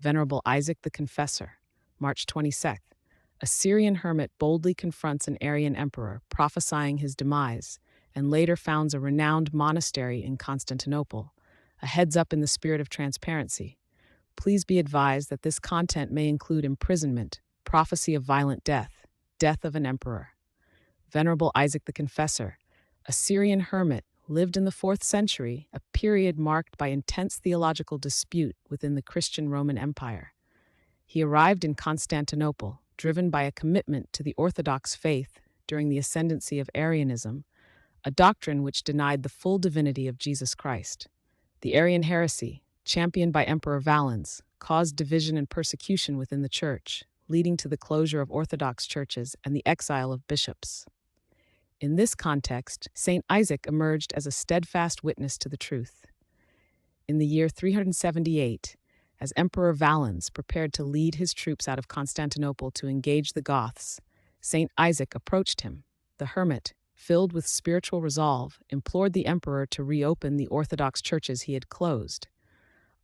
Venerable Isaac the Confessor, March 22nd. A Syrian hermit boldly confronts an Arian emperor, prophesying his demise, and later founds a renowned monastery in Constantinople. A heads up in the spirit of transparency. Please be advised that this content may include imprisonment, prophecy of violent death, death of an emperor. Venerable Isaac the Confessor, a Syrian hermit, lived in the 4th century, a period marked by intense theological dispute within the Christian Roman Empire. He arrived in Constantinople, driven by a commitment to the Orthodox faith during the ascendancy of Arianism, a doctrine which denied the full divinity of Jesus Christ. The Arian heresy, championed by Emperor Valens, caused division and persecution within the Church, leading to the closure of Orthodox churches and the exile of bishops. In this context, Saint Isaac emerged as a steadfast witness to the truth. In the year 378, as Emperor Valens prepared to lead his troops out of Constantinople to engage the Goths, Saint Isaac approached him. The hermit, filled with spiritual resolve, implored the emperor to reopen the Orthodox churches he had closed.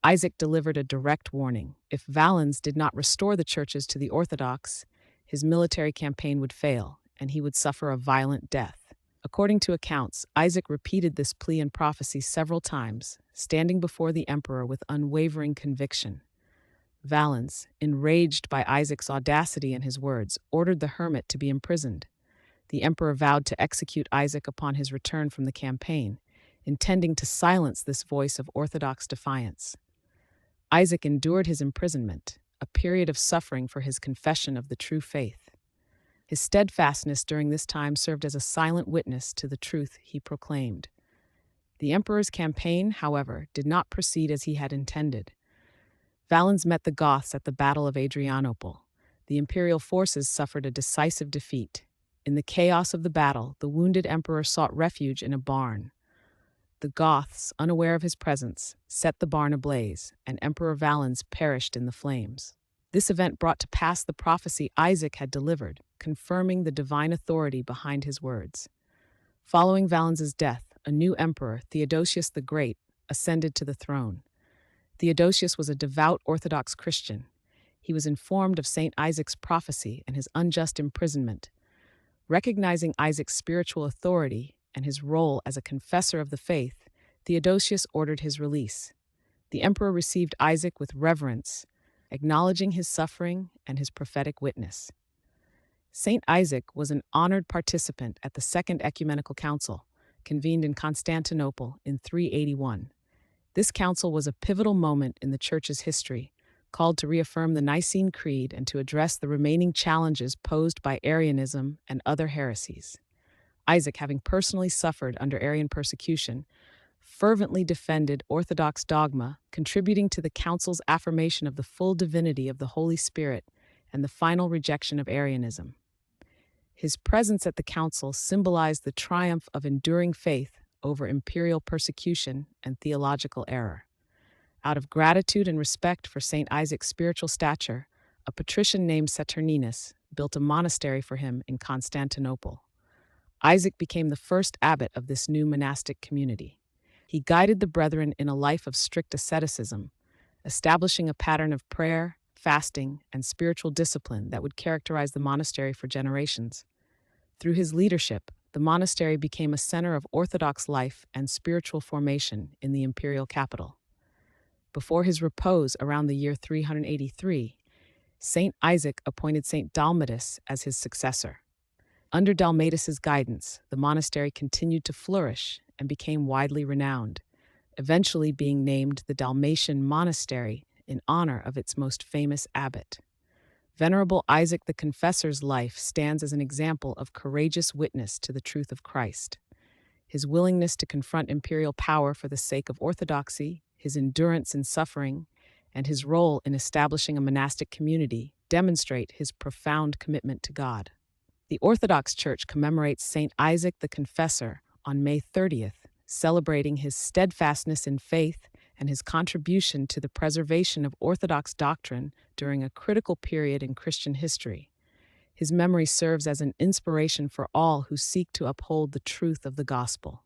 Isaac delivered a direct warning. If Valens did not restore the churches to the Orthodox, his military campaign would fail, and he would suffer a violent death. According to accounts, Isaac repeated this plea and prophecy several times, standing before the emperor with unwavering conviction. Valens, enraged by Isaac's audacity and his words, ordered the hermit to be imprisoned. The emperor vowed to execute Isaac upon his return from the campaign, intending to silence this voice of orthodox defiance. Isaac endured his imprisonment, a period of suffering for his confession of the true faith. His steadfastness during this time served as a silent witness to the truth he proclaimed. The emperor's campaign, however, did not proceed as he had intended. Valens met the Goths at the Battle of Adrianople. The imperial forces suffered a decisive defeat. In the chaos of the battle, the wounded emperor sought refuge in a barn. The Goths, unaware of his presence, set the barn ablaze, and Emperor Valens perished in the flames. This event brought to pass the prophecy Isaac had delivered, confirming the divine authority behind his words. Following Valens's death, a new emperor, Theodosius the Great, ascended to the throne. Theodosius was a devout Orthodox Christian. He was informed of Saint Isaac's prophecy and his unjust imprisonment. Recognizing Isaac's spiritual authority and his role as a confessor of the faith, Theodosius ordered his release. The emperor received Isaac with reverence, acknowledging his suffering and his prophetic witness. Saint Isaac was an honored participant at the Second Ecumenical Council, convened in Constantinople in 381. This council was a pivotal moment in the Church's history, called to reaffirm the Nicene Creed and to address the remaining challenges posed by Arianism and other heresies. Isaac, having personally suffered under Arian persecution, fervently defended Orthodox dogma, contributing to the Council's affirmation of the full divinity of the Holy Spirit and the final rejection of Arianism. His presence at the Council symbolized the triumph of enduring faith over imperial persecution and theological error. Out of gratitude and respect for Saint Isaac's spiritual stature, a patrician named Saturninus built a monastery for him in Constantinople. Isaac became the first abbot of this new monastic community. He guided the brethren in a life of strict asceticism, establishing a pattern of prayer, fasting, and spiritual discipline that would characterize the monastery for generations. Through his leadership, the monastery became a center of Orthodox life and spiritual formation in the imperial capital. Before his repose around the year 383, Saint Isaac appointed Saint Dalmatus as his successor. Under Dalmatus's guidance, the monastery continued to flourish and became widely renowned, eventually being named the Dalmatian Monastery in honor of its most famous abbot. Venerable Isaac the Confessor's life stands as an example of courageous witness to the truth of Christ. His willingness to confront imperial power for the sake of orthodoxy, his endurance in suffering, and his role in establishing a monastic community demonstrate his profound commitment to God. The Orthodox Church commemorates Saint Isaac the Confessor on May 30th, celebrating his steadfastness in faith and his contribution to the preservation of Orthodox doctrine during a critical period in Christian history. His memory serves as an inspiration for all who seek to uphold the truth of the gospel.